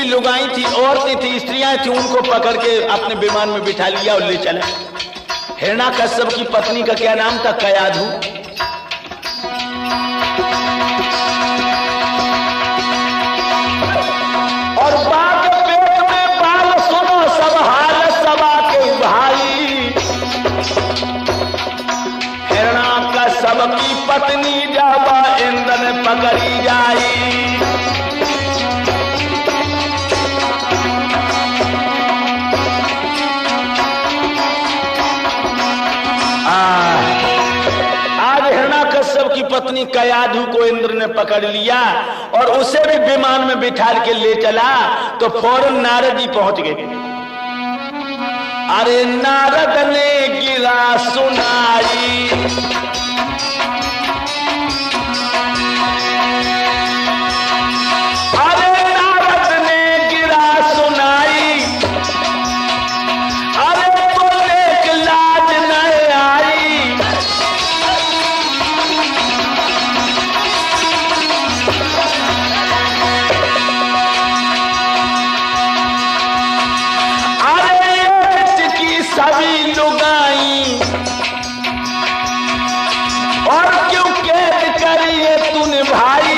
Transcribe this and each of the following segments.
लुगाई थी, औरतें थी, स्त्रियां थी, उनको पकड़ के अपने विमान में बिठा लिया और ले चले। हिरण्यकश्यप की पत्नी का क्या नाम था? कयाधु। और बाघ पेट में बाल सुनो सब हाल सबा के भाई। हिरण्यकश्यप की पत्नी जावा इंद्र ने पकड़ी जाई। आज हिरण्यकश्यप की पत्नी कयाधु को इंद्र ने पकड़ लिया और उसे भी विमान में बिठा के ले चला। तो फौरन नारद जी पहुंच गए। अरे नारद ने गिरा सुनाई, अरे नारद ने गिरा सुनाई, अरे बोले कि लाज नहीं आई। सभी लुगाई और क्यों कैद करिए तूने भाई।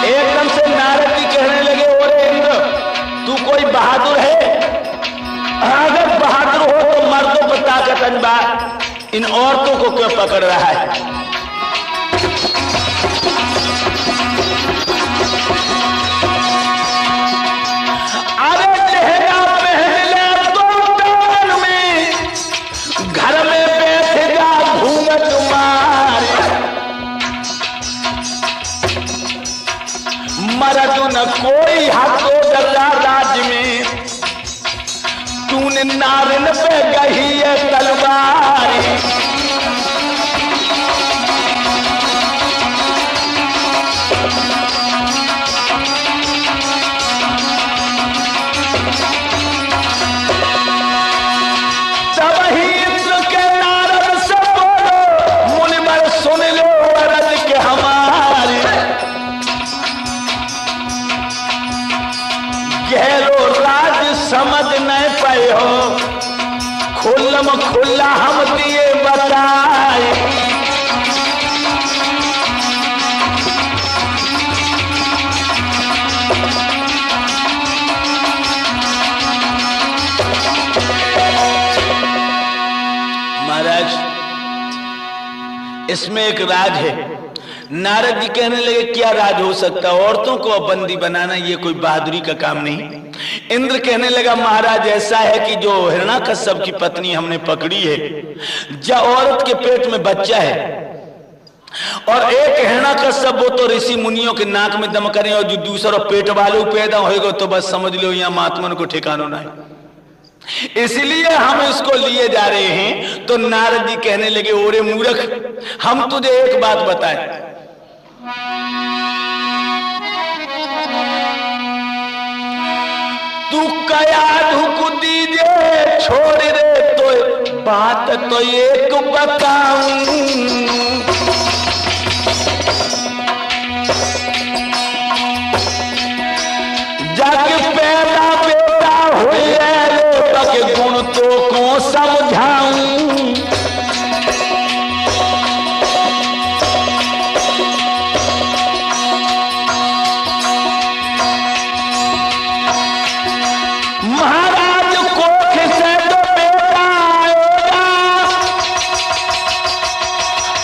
एकदम से नारद जी कहने लगे, ओरे इंद्र तू कोई बहादुर है? अगर बहादुर हो तो मर्दों पर ताकत अनबा, इन औरतों को क्यों पकड़ रहा है? न कोई हक हो डरा राज्य में, तूने नारिन पे गही है तलवार। तब ही इंद्र के नारद से बोलो, मुनिवर सुन लो अरज के हमारी। गहरो राज समझ नहीं पाए हो, खुल्लम खुल्ला हम दिए बताए। महाराज इसमें एक राज है। नारद जी कहने लगे, क्या राज हो सकता है? औरतों को बंदी बनाना ये कोई बहादुरी का काम नहीं। इंद्र कहने लगा, महाराज ऐसा है कि जो हिरण्यकश्यप की पत्नी हमने पकड़ी है, जो औरत के पेट में बच्चा है, और एक हिरण्यकश्यप वो तो ऋषि मुनियों के नाक में दम करें, और जो दूसरा पेट वालों पैदा होएगा तो बस समझ लो यहाँ महात्मन को ठिकाना ना है, इसलिए हम इसको लिए जा रहे हैं। तो नारद जी कहने लगे, ओरे मूर्ख, हम तुझे एक बात बताएं, तू कयाधु को दीजिए छोड़ रे, तो बात तो एक बताऊं। जाके पैदा बेटा हुई के गुण तो को समझाऊं। महाराज कोख से तो बेटा आएगा,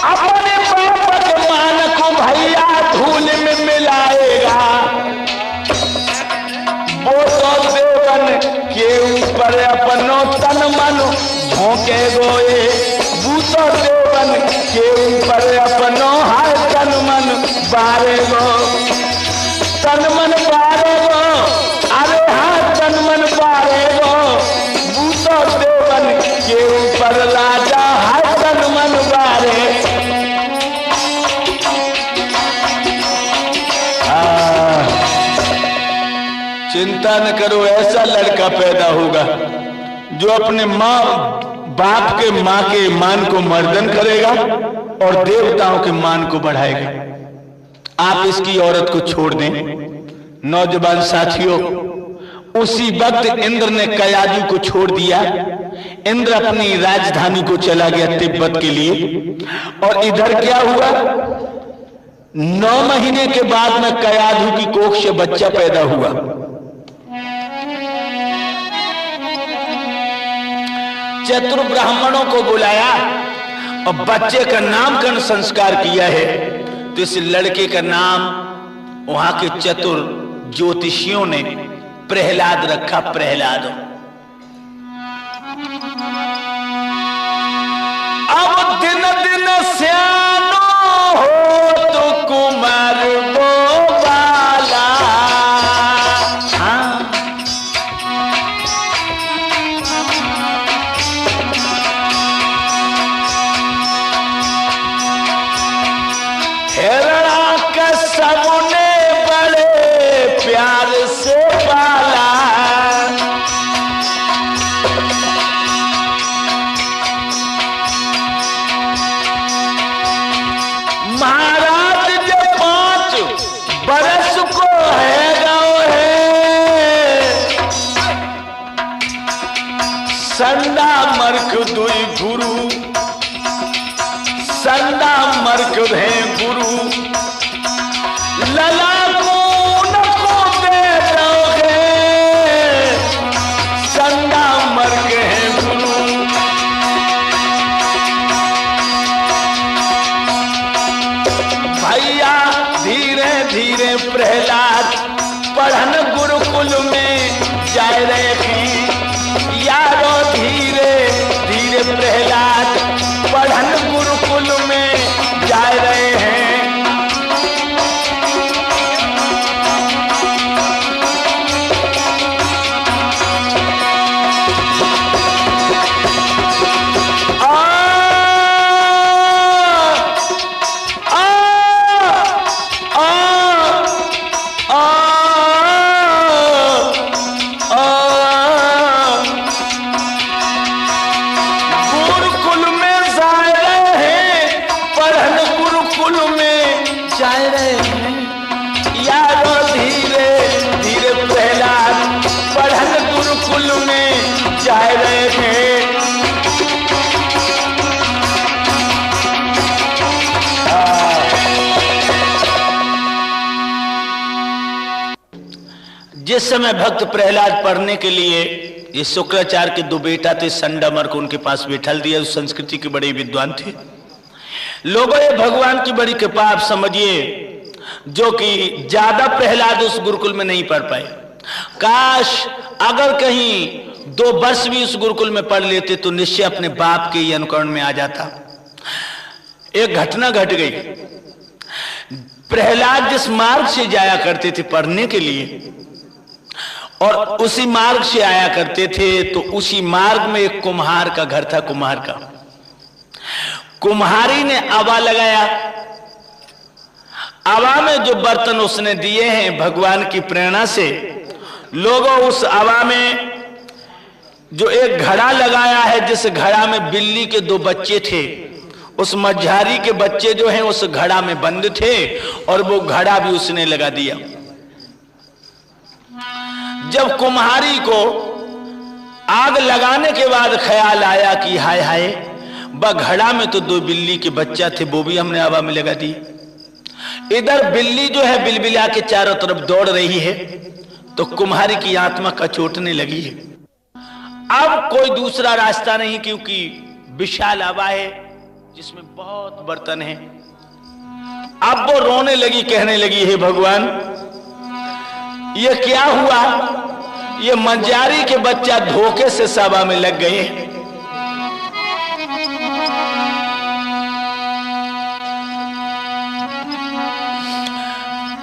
अपने बाप के मान को भैया धूल में मिलाएगा। वो तो देवन के ऊपर अपनो तन मन भोंके गोए, बूतो देवन के ऊपर अपनो हाय तन मन बारे गो, तन मन बारे गो, अरे हाँ तन मन बारे गो, बूतो देवन के ऊपर राजा हाय तन मन बारे। चिंता न करो, ऐसा लड़का पैदा होगा जो अपने माँ बाप के माँ के ईमान को मर्दन करेगा और देवताओं के मान को बढ़ाएगा। आप इसकी औरत को छोड़ दें। नौजवान साथियों, उसी वक्त इंद्र ने कयादू को छोड़ दिया। इंद्र अपनी राजधानी को चला गया तिब्बत के लिए। और इधर क्या हुआ, 9 महीने के बाद में कयादू की कोख से बच्चा पैदा हुआ। चतुर ब्राह्मणों को बुलाया और बच्चे का नामकरण संस्कार किया है। तो इस लड़के का नाम वहां के चतुर ज्योतिषियों ने प्रहलाद रखा। प्रहलाद। अब दिन दिन स्यानो हो तो कुमार वो बाला। सबने बड़े प्यार से पाला। महाराज जो 5 बरस को है गाँव है। संडा मर्क दुई गुरु, संडा मर्क है गुरु। लला को दे दोगे, संडा मर्ग है गुरु। भैया धीरे धीरे प्रहलाद पढ़न गुरुकुल में जा रहे हैं। यारो धीरे धीरे प्रहलाद पढ़न गुरुकुल में जा रहे हैं। जिस समय भक्त प्रहलाद पढ़ने के लिए, ये शुक्राचार्य के 2 बेटा थे, संडामर को उनके पास बैठल दिया। उस संस्कृति के बड़े विद्वान थे। लोगों, ये भगवान की बड़ी कृपा आप समझिए, जो कि ज्यादा प्रहलाद उस गुरुकुल में नहीं पढ़ पाए। काश अगर कहीं 2 वर्ष भी उस गुरुकुल में पढ़ लेते तो निश्चय अपने बाप के अनुकरण में आ जाता। एक घटना घट गई। प्रहलाद जिस मार्ग से जाया करते थे पढ़ने के लिए और उसी मार्ग से आया करते थे, तो उसी मार्ग में एक कुम्हार का घर था। कुम्हार का कुम्हारी ने आवा लगाया। आवा में जो बर्तन उसने दिए हैं भगवान की प्रेरणा से, लोगों उस आवा में जो एक घड़ा लगाया है, जिस घड़ा में बिल्ली के 2 बच्चे थे, उस मझारी के बच्चे जो हैं उस घड़ा में बंद थे और वो घड़ा भी उसने लगा दिया। जब कुम्हारी को आग लगाने के बाद ख्याल आया कि हाय हाय, घड़ा में तो 2 बिल्ली के बच्चा थे, वो भी हमने हवा में लगा दी। इधर बिल्ली जो है बिलबिला के चारों तरफ दौड़ रही है, तो कुम्हारी की आत्मा कचोटने लगी है। अब कोई दूसरा रास्ता नहीं, क्योंकि विशाल हवा है जिसमें बहुत बर्तन है। अब वो रोने लगी, कहने लगी, हे भगवान, ये क्या हुआ? ये मंजारी के बच्चा धोखे से सभा में लग गए।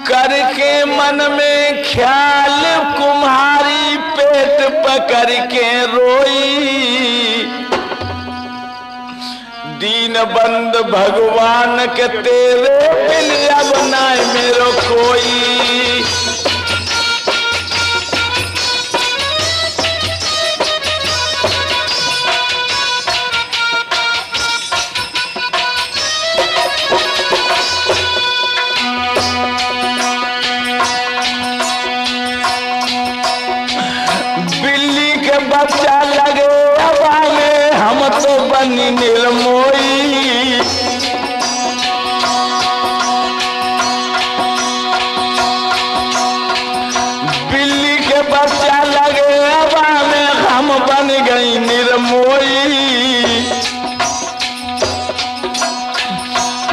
करके मन में ख्याल कुम्हारी पेट पकड़ के रोई। दीन बंद भगवान के तेरे बिल अब ना मेरो कोई।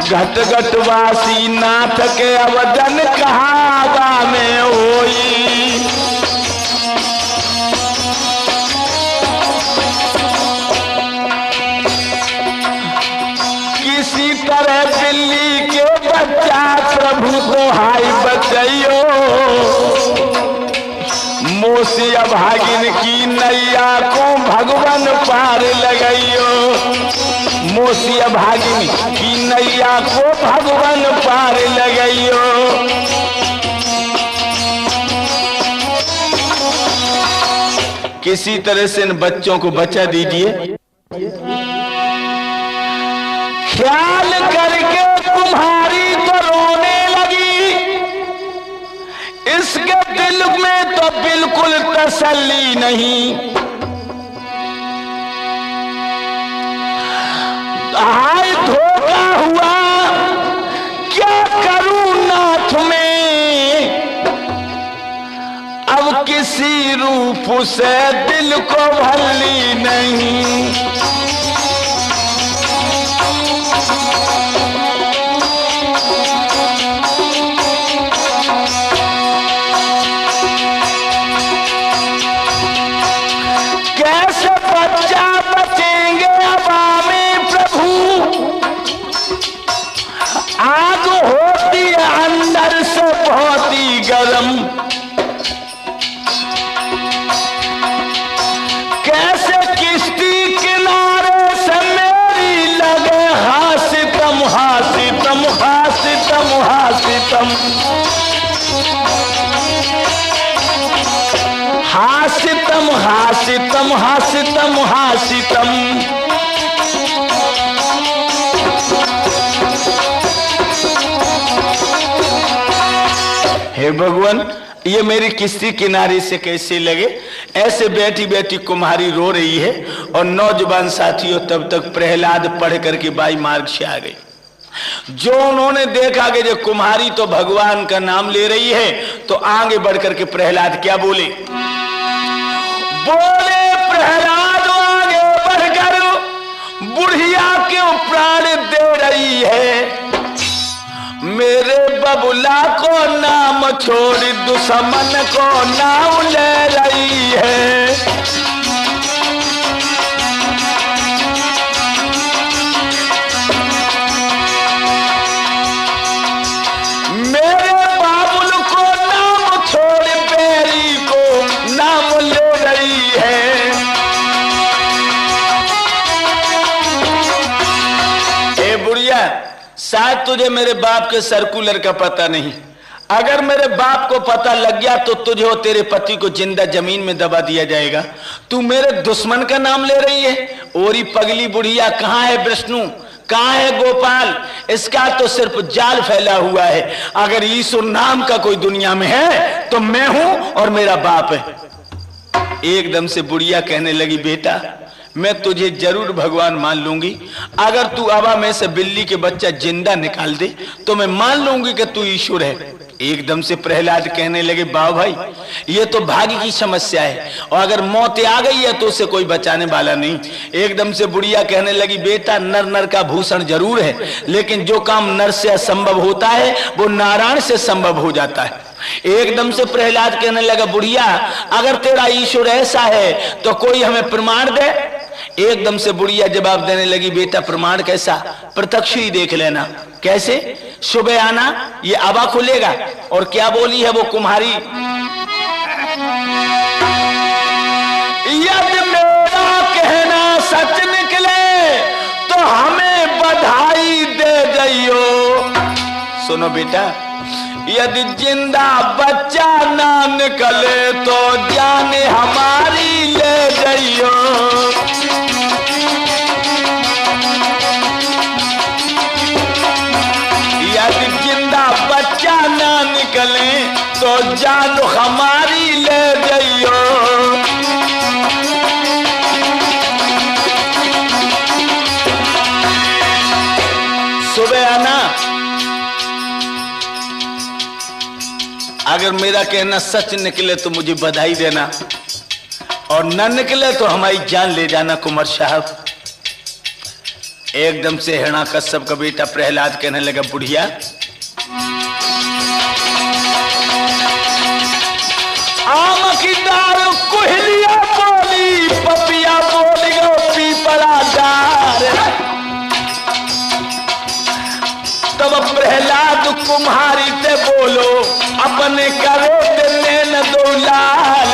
घट घटवासी नाथ के अवदन कहावा में होई। किसी तरह बिल्ली के बच्चा प्रभु को हाय बचैयो। मोसी अभागिन की नैया को भगवान पार लगैयो। मोसी अभागिन की नैया को भगवान पार लगैयो। किसी तरह से इन बच्चों को बचा दीजिए। ख्याल करके तुम्हारी तो रोने लगी, इसके दिल में तो बिल्कुल तसल्ली नहीं। हाय धोखा हुआ, क्या करूं नाथ में, अब किसी रूप से दिल को भली नहीं। कैसे बच्चा बचेंगे अबामे प्रभु, आग होती है अंदर से बहुत ही गर्म। कैसे किश्ती किनारे से मेरी लगे हासितम हासितम हासितम हासितम हासितम हासितम हासितम हासितम। हे भगवान, ये मेरी किश्ती किनारे से कैसे लगे। ऐसे बैठी बैठी कुम्हारी रो रही है और नौजवान साथियों तब तक प्रहलाद पढ़ करके बाई मार्ग से आ गई। जो उन्होंने देखा कि जो कुम्हारी तो भगवान का नाम ले रही है, तो आगे बढ़ करके प्रहलाद क्या बोले? बोले प्रहलाद आगे बढ़कर बुढ़िया क्यों प्राण दे रही है, मेरे बबुला को नाम छोड़ दुश्मन को नाम ले रही है। मेरे बाबुल को नाम छोड़ बेरी को नाम ले रही है। ए बुढ़िया, शायद तुझे मेरे बाप के सर्कुलर का पता नहीं। अगर मेरे बाप को पता लग गया तो तुझे और तेरे पति को जिंदा जमीन में दबा दिया जाएगा। तू मेरे दुश्मन का नाम ले रही है। ओरी पगली बुढ़िया, कहाँ है विष्णु, कहाँ है गोपाल? इसका तो सिर्फ जाल फैला हुआ है। अगर ईश्वर नाम का कोई दुनिया में है तो मैं हूं और मेरा बाप है। एकदम से बुढ़िया कहने लगी, बेटा मैं तुझे जरूर भगवान मान लूंगी। अगर तू अबा में से बिल्ली के बच्चा जिंदा निकाल दे तो मैं मान लूंगी कि तू ईश्वर है। एकदम से प्रहलाद कहने लगे, बाबा भाई ये तो भाग्य की समस्या है, और अगर मौत आ गई है तो उसे कोई बचाने वाला नहीं। एकदम से बुढ़िया कहने लगी, बेटा नर नर का भूषण जरूर है, लेकिन जो काम नर से असंभव होता है वो नारायण से संभव हो जाता है। एकदम से प्रहलाद कहने लगा, बुढ़िया अगर तेरा ईश्वर ऐसा है तो कोई हमें प्रमाण दे। एकदम से बुढ़िया जवाब देने लगी, बेटा प्रमाण कैसा, प्रत्यक्ष ही देख लेना। कैसे? सुबह आना, ये अबा खुलेगा। और क्या बोली है वो कुम्हारी? यदि मेरा कहना सच निकले तो हमें बधाई दे जाइयो। सुनो बेटा, यदि जिंदा बच्चा ना निकले तो जाने हमारी ले जाइयो। यदि जिंदा बच्चा ना निकले तो जान हमारी ले जाइयो। सुबह आना, अगर मेरा कहना सच निकले तो मुझे बधाई देना, और न निकले तो हमारी जान ले जाना कुंवर साहब। एकदम से हिरण्याकश्यप का बेटा प्रहलाद कहने लगा, बुढ़िया आम की डार कोहलिया बोली, पपिया बोल गो पीपरा डार। तब प्रहलाद कुम्हारी ते बोलो, अपने करो ते नैन दो लाल।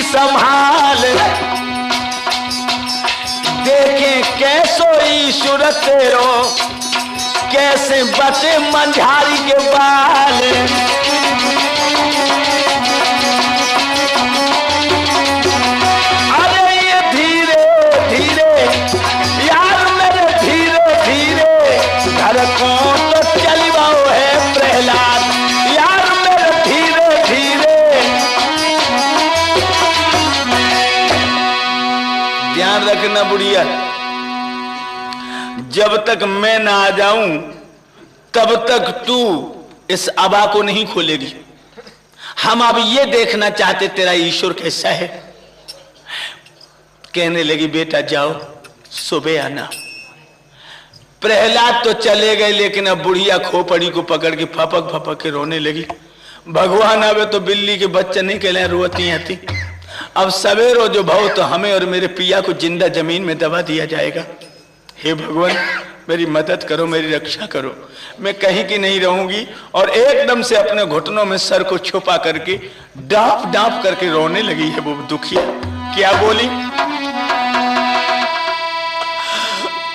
संभाल देखें कैसो ईश्वर तेरो, कैसे बचे मंझारी के बाल। अरे ये धीरे धीरे यार मेरे, धीरे धीरे घर को तो चलवाओ है प्रहलाद, यार मेरे धीरे धीरे। ध्यान रखना बुढ़िया, जब तक मैं ना आ जाऊं तब तक तू इस अबा को नहीं खोलेगी। हम अब ये देखना चाहते तेरा ईश्वर कैसा है। कहने लगी बेटा जाओ सुबह आना। प्रहलाद तो चले गए, लेकिन अब बुढ़िया खोपड़ी को पकड़ के फपक फपक के रोने लगी। भगवान आवे तो बिल्ली के बच्चे नहीं कहले रोती आती। अब सवेरो जो भाव तो हमें और मेरे पिया को जिंदा जमीन में दबा दिया जाएगा। हे भगवान मेरी मदद करो, मेरी रक्षा करो। मैं कहीं की नहीं रहूंगी। और एकदम से अपने घुटनों में सर को छुपा करके डांप डांप करके रोने लगी है वो दुखिया। क्या बोली,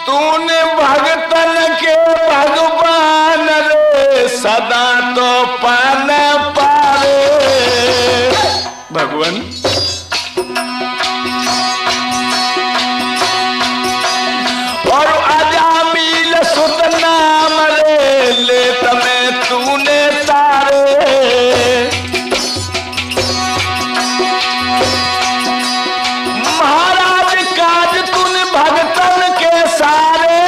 तूने भगतन के भगवान रे, सदा तो पान पारे। भगवान और अजामिल सुत नाम रे, ले तमें तूने तारे। महाराज काज तूने भगतन के सारे,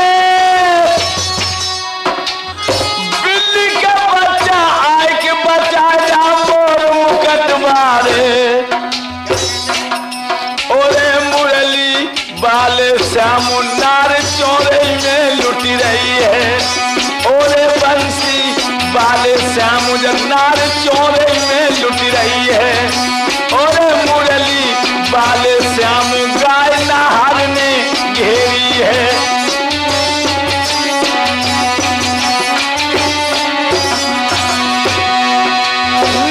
बिल्ली का बच्चा आए के बचा जा मोर मुकट मारे। ओरे मुरली बाल श्याम नार चौरे में लुटी रही है। ओरे बंसी बाल श्याम नार चौरे में लुटी रही है। ओरे मुरली बाल श्याम गाय नहर ने घेरी है।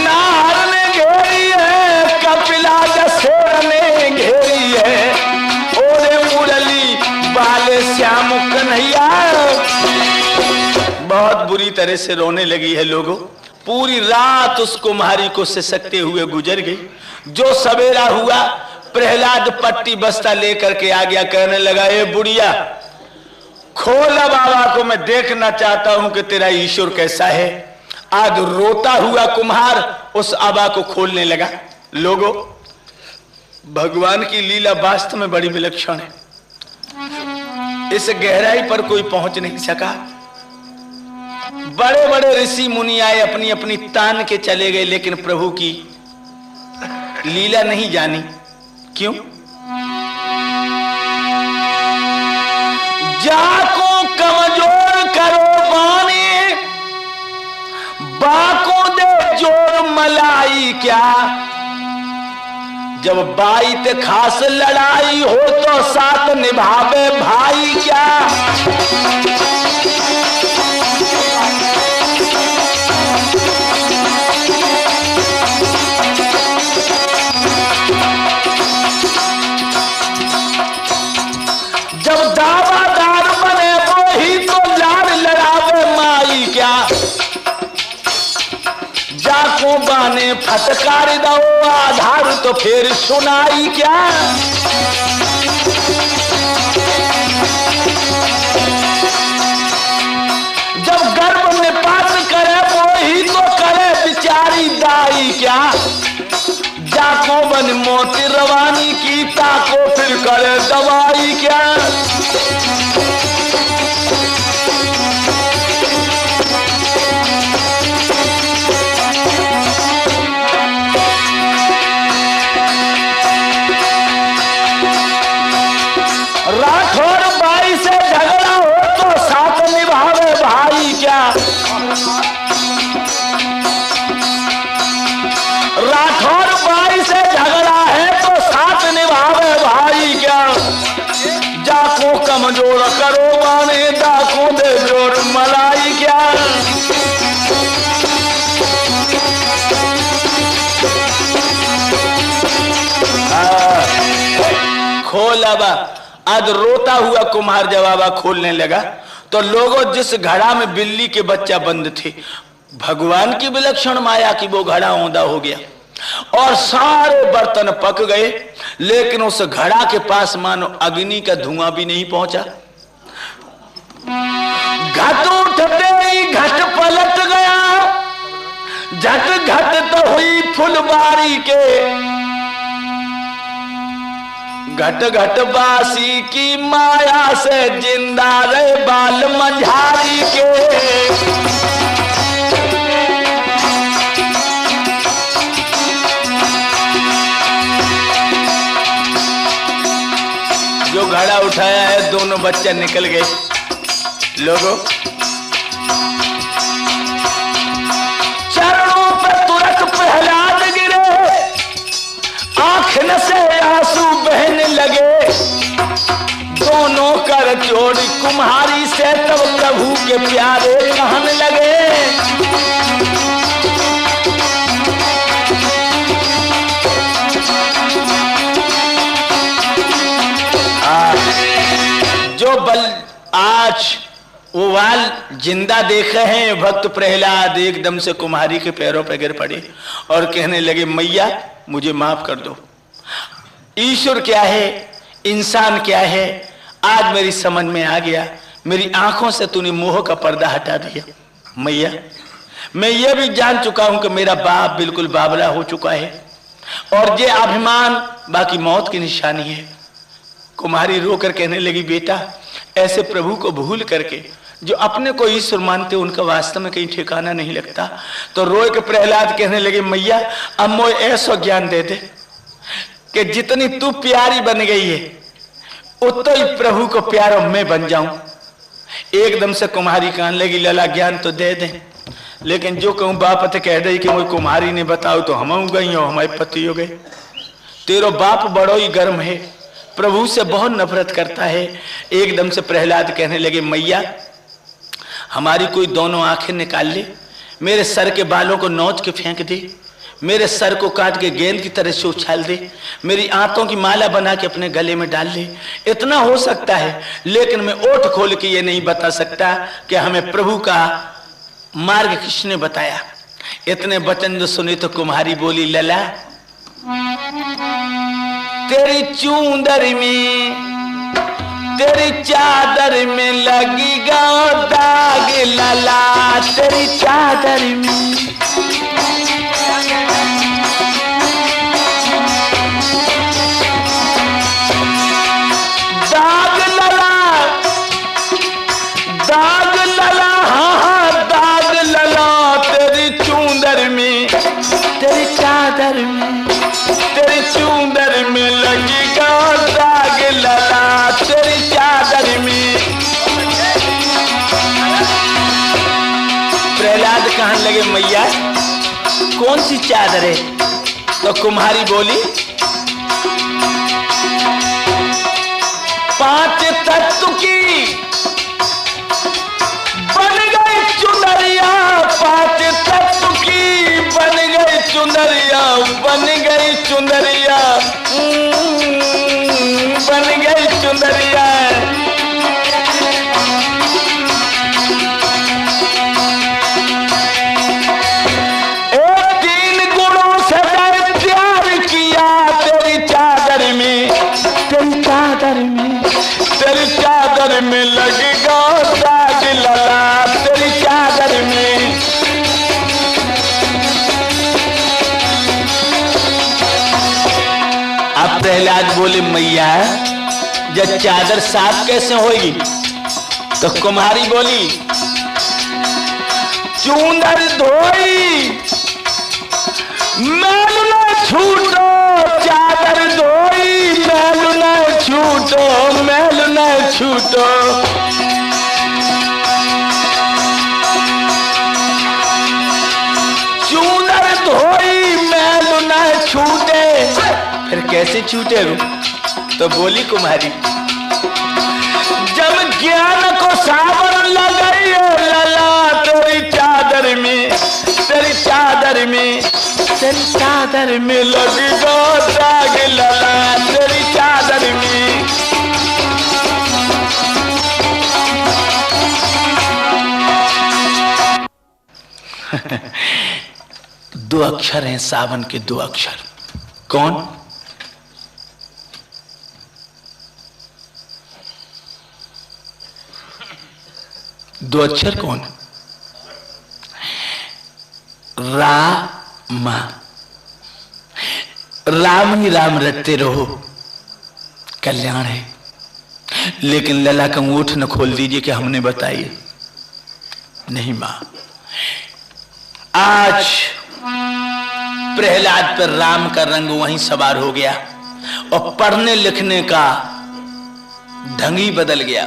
नहर ने घेरी है, कपिला दशेर ने घेरी है। ओरे मुरली बाल श्याम कन्हैया। बहुत बुरी तरह से रोने लगी है लोगों। पूरी रात उस कुम्हारी को सिसकते हुए गुजर गई। जो सवेरा हुआ प्रहलाद पट्टी बस्ता लेकर के आ गया। कहने लगा, ए बुढ़िया खोला बाबा को, मैं देखना चाहता हूं कि तेरा ईश्वर कैसा है। आज रोता हुआ कुम्हार उस आबा को खोलने लगा। लोगों भगवान की लीला वास्तव में बड़ी विलक्षण है। इस गहराई पर कोई पहुंच नहीं सका। बड़े बड़े ऋषि मुनि आए, अपनी अपनी तान के चले गए, लेकिन प्रभु की लीला नहीं जानी। क्यों? जाको कमजोर करो बानी, बाको दे जोर मलाई क्या। जब बाई ते खास लड़ाई हो तो साथ निभावे भाई क्या। जब दावादार बने वो ही तो लाड़ लड़ावे माई क्या। जाको बाने फटकार दो आधार तो फिर सुनाई क्या। जब गर्भ में पात करे वो ही तो करे बिचारी दाई क्या। को बन मोती रवानी की, ताको फिर करे दवाई क्या। राठौर बाई से झगड़ा हो तो साथ निभावे भाई क्या। राठौर बाई से झगड़ा है तो साथ निभावे भाई क्या। जाको कमजोर करो माने, दाको दे जोर मलाई क्या। खोल अब आज रोता हुआ कुम्हार जवाबा खोलने लगा तो लोगों जिस घड़ा में बिल्ली के बच्चा बंद थे, भगवान की विलक्षण माया की वो घड़ा औंधा हो गया और सारे बर्तन पक गए, लेकिन उस घड़ा के पास मानो अग्नि का धुआं भी नहीं पहुंचा। घट उठते ही घट पलट गया, झट घट तो हुई फुलबारी के। घट घट बासी की माया से जिंदा रहे बाल मंझारी के। जो घड़ा उठाया है दोनों बच्चे निकल गए। लोगों चरणों पर तुरंत प्रहलाद गिरे, आंख से आंसू बहने लगे। दोनों कर जोड़ी कुम्हारी से तब प्रभु के प्यारे कहने लगे। जो बल आज वो वाल जिंदा देख रहे हैं भक्त प्रहलाद एकदम से कुम्हारी के पैरों पर गिर पड़े और कहने लगे, मैया मुझे माफ कर दो। ईश्वर क्या है, इंसान क्या है, आज मेरी समझ में आ गया। मेरी आंखों से तूने मोह का पर्दा हटा दिया। मैया मैं ये भी जान चुका हूं कि मेरा बाप बिल्कुल बावला हो चुका है और ये अभिमान बाकी मौत की निशानी है। कुमारी रोकर कहने लगी, बेटा ऐसे प्रभु को भूल करके जो अपने को ईश्वर मानते उनका वास्तव में कहीं ठिकाना नहीं लगता। तो रोए के प्रहलाद कहने लगे, मैया अब मोए ऐसा ज्ञान दे दे कि जितनी तू प्यारी बन गई है उतना ही प्रभु को प्यारा मैं बन जाऊं। एकदम से कुम्हारी कहने लगी, लला ज्ञान तो दे दे, लेकिन जो कहूं बाप तो कह दे कि मुझे कुम्हारी ने बताओ तो हम हो गई हो, हमारे पति हो गए। तेरो बाप बड़ो ही गर्म है, प्रभु से बहुत नफरत करता है। एकदम से प्रहलाद कहने लगे, मैया हमारी कोई दोनों आंखें निकाल ले, मेरे सर के बालों को नोच के फेंक दे, मेरे सर को काट के गेंद की तरह से उछाल दे, मेरी आंतों की माला बना के अपने गले में डाल ले। इतना हो सकता है, लेकिन मैं ओठ खोल के ये नहीं बता सकता कि हमें प्रभु का मार्ग किसने बताया। इतने वचन जो सुने तो कुम्हारी बोली, लला तेरी चूंदर में तेरी चादर में लगी गाँव दाग, लला तेरी चादर में। दाग लला, दाग लला, हाँ हाँ दाग लला तेरी चूंदर में, तेरी चादर में, तेरी चूंदर में लगी गाँव दाग, लला तेरी चादर में। प्रहलाद कहने लगे, मैया कौन सी चादर है? तो कुम्हारी बोली, 5 तत्व की बन गई चुनरिया, 5 तत्व की बन गई चुनरिया, बन गई चुनरिया, बन गई चुनरिया। तेरी चादर में लगेगा दाग, लला तेरी चादर में। प्रहलाद बोले मैया जब चादर साफ कैसे होगी? तो कुम्हारी बोली चूंदर धोई मैल न छूटो, चादर धोई मैल न छूटो, मैल न छूटो। चूंदर धोई मैल न छूटे। फिर कैसे छूटे? तो बोली कुम्हारी जब ज्ञान को सावन लगाई लला तेरी चादर में, तेरी चादर में, तेरी चादर में लगी गो दाग लला तेरी चादर में। दो अक्षर हैं सावन के, दो अक्षर। कौन? दो अक्षर कौन? राम। राम ही राम रटते रहो, कल्याण है। लेकिन लला का ओठ न खोल दीजिए कि हमने बताइए। नहीं मां, आज प्रहलाद पर राम का रंग वहीं सवार हो गया और पढ़ने लिखने का ढंग ही बदल गया।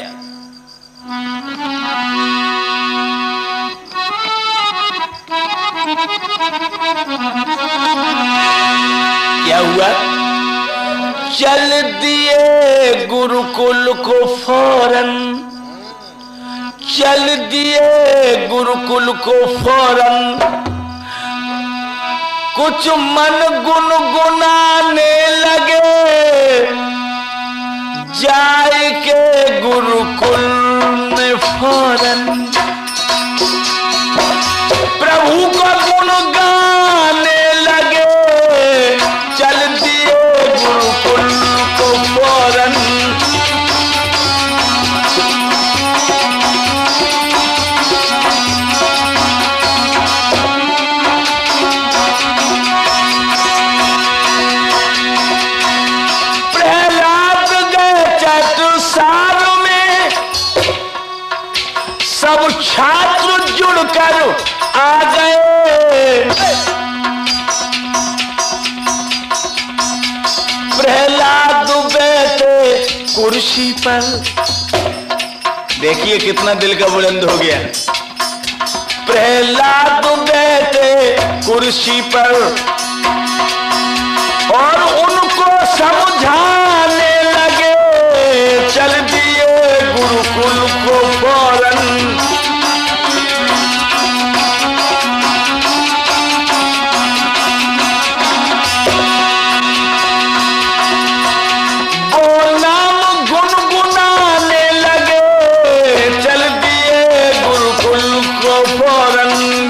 क्या हुआ? चल दिए गुरुकुल को फौरन, चल दिए गुरुकुल को फौरन। कुछ मन गुनगुनाने लगे, जाए के गुरुकुल में फौरन। प्रभु को गुण गाने लगे, चल दिए गुरुकुल को फौरन। प्रहलाद गए चतुसार में, सब छात्र जुड़कर आ गए। प्रहलाद बैठे कुर्सी पर, देखिए कितना दिल का बुलंद हो गया। प्रहलाद बैठे कुर्सी पर और उनको समझाने लगे, चल दिए गुरुकुल को फौरन।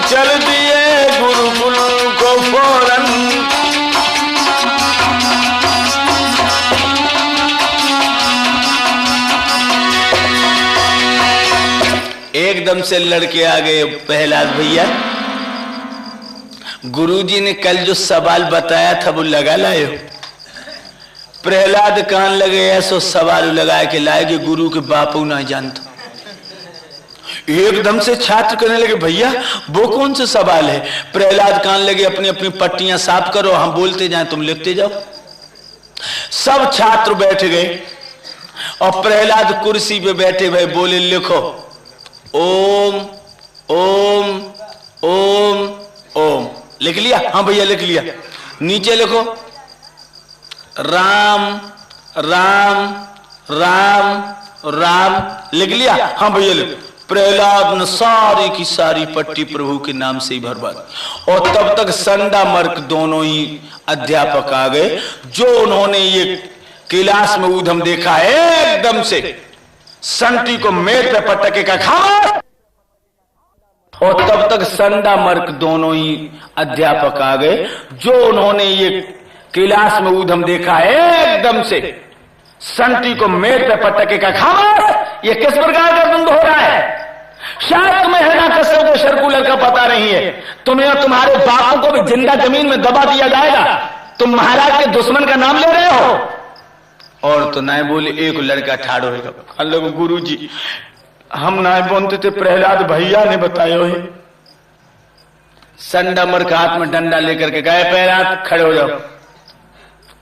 चल दिए गुरुकुल को फौरन। एकदम से लड़के आ गए। प्रहलाद भैया, गुरुजी ने कल जो सवाल बताया था वो लगा लाए हो? प्रहलाद कान लगे ऐसो सवाल लगाए के लाए कि गुरु के बापू ना जानता। एकदम से छात्र कहने लगे भैया वो कौन सा सवाल है? प्रहलाद कान लगे अपनी अपनी पट्टियां साफ करो, हम बोलते जाएं तुम लिखते जाओ। सब छात्र बैठ गए और प्रहलाद कुर्सी पे बैठे हुए बोले लिखो ओम ओम ओम ओम। लिख लिया? हाँ भैया लिख लिया। नीचे लिखो राम राम राम राम। लिख लिया? हाँ भैया लिख। प्रहलाद ने सारी की सारी पट्टी प्रभु के नाम से ही भरवा। और तब तक संडा मर्क दोनों ही अध्यापक आ गए, जो उन्होंने ये क्लास में ऊधम देखा एकदम से संटी को मेज पे पटके का खामोश। और तब तक संडा मर्क दोनों ही अध्यापक आ गए, जो उन्होंने ये क्लास में ऊधम देखा एकदम से संटी को मेज पे पटके का खामोश। ये किस प्रकार का द्वंद्व हो रहा है? शायद तुम्हें हिरण्यकश्यप के सर्कुलर का पता नहीं है। तुम्हें और तुम्हारे बापों को भी जिंदा जमीन में दबा दिया जाएगा। तुम महाराज के दुश्मन का नाम ले रहे हो। और तो नाय बोले। एक लड़का ठाड़ो है, गुरु जी हम नाय बोलते थे, प्रहलाद भैया ने बतायो है। संडामर का हाथ में डंडा लेकर के गए, प्रहलाद खड़े हो जाओ।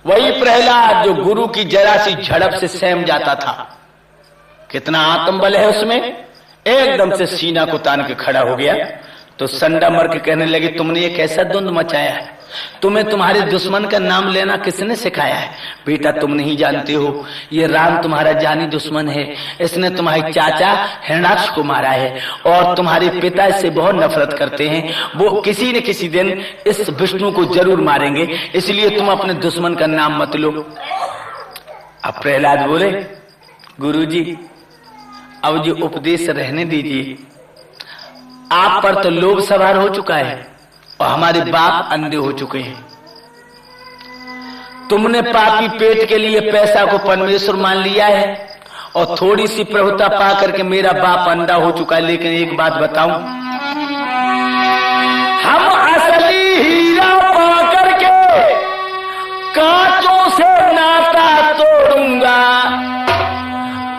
वही प्रहलाद जो गुरु की जरा सी झड़प से सहम जाता था, कितना आत्मबल है उसमें, एकदम से सीना को तान के खड़ा हो गया। तो संडामर के कहने लगे, तुमने ये कैसा धुंध मचाया है, तुम्हें तुम्हारे दुश्मन का नाम लेना किसने सिखाया है? बेटा तुम नहीं जानते हो, ये राम तुम्हारा जानी दुश्मन है, इसने तुम्हारे चाचा हिरण्याक्ष को मारा है और तुम्हारे पिता इससे बहुत नफरत करते हैं, वो किसी न किसी दिन इस विष्णु को जरूर मारेंगे, इसलिए तुम अपने दुश्मन का नाम मत लो। अब प्रहलाद बोले, गुरुजी अब जो उपदेश रहने दीजिए, आप पर तो लोभ सवार हो चुका है और हमारे बाप अंधे हो चुके हैं। तुमने पापी पेट के लिए पैसा को परमेश्वर मान लिया है और थोड़ी सी प्रभुता पा करके मेरा बाप अंधा हो चुका है। लेकिन एक बात बताऊं, हम असली हीरा पा करके कांचों से नाता तोड़ूंगा,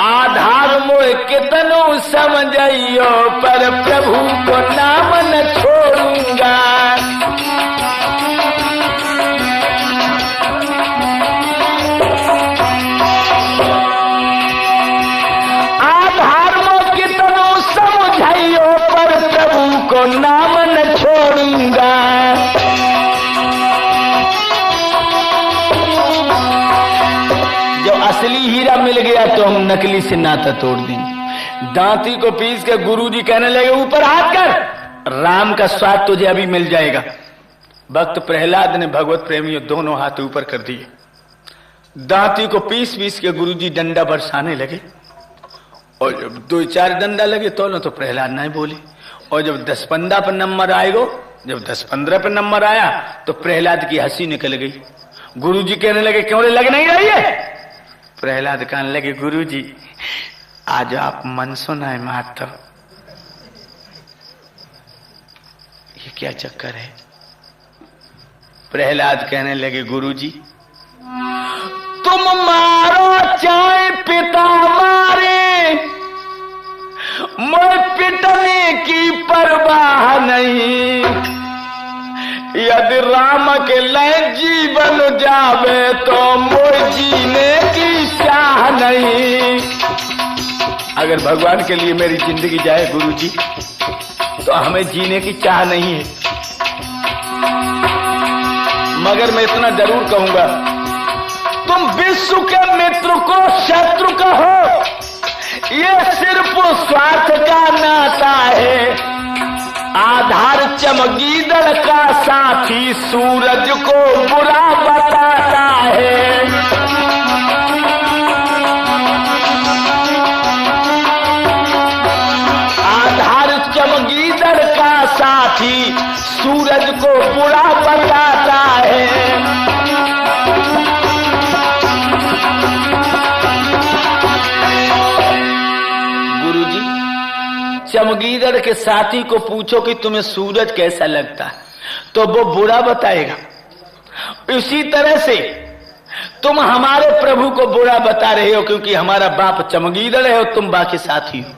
आधार मोह कितनो समझियो पर प्रभु को नाम न छोड़ूंगा। आधार मोह कितनो समझियो पर प्रभु को नाम न छोड़ूंगा। जब असली हीरा मिल गया तो हम नकली से नाता तोड़ देंगे। दांती को पीस के गुरुजी कहने लगे, ऊपर हाथ कर, राम का स्वाद तुझे अभी मिल जाएगा। भक्त प्रहलाद ने भगवत प्रेमियों दोनों हाथ ऊपर कर दिए। दांती को पीस पीस के गुरुजी डंडा बरसाने लगे और जब 2-4 डंडा लगे तो प्रहलाद नहीं बोले। और जब 10-15 पर नंबर आएगो, जब 10-15 पर नंबर आया तो प्रहलाद की हंसी निकल गई। गुरुजी कहने लगे, क्यों लग नहीं रही है? प्रहलाद कहने लगे, गुरुजी आज आप मन सुनाए माता, ये क्या चक्कर है? प्रहलाद कहने लगे, गुरुजी तुम मारो चाहे पिता मारे, मैं पिटने की परवाह नहीं, यदि राम के लिए जीवन जावे तो मोर जीने की चाह नहीं। अगर भगवान के लिए मेरी जिंदगी जाए गुरुजी तो हमें जीने की चाह नहीं है, मगर मैं इतना जरूर कहूंगा, तुम विश्व के मित्र को शत्रु कहो, ये सिर्फ स्वार्थ का नाता है। आधार चमगीदड़ का साथी सूरज को बुरा बताता है। आधार चमगीदड़ का साथी सूरज को बुरा बताता है। गुरुजी चमगीदड़ के साथी को पूछो कि तुम्हें सूरज कैसा लगता है तो वो बुरा बताएगा। इसी तरह से तुम हमारे प्रभु को बुरा बता रहे हो क्योंकि हमारा बाप चमगीदड़ है और तुम बाकी साथी हो।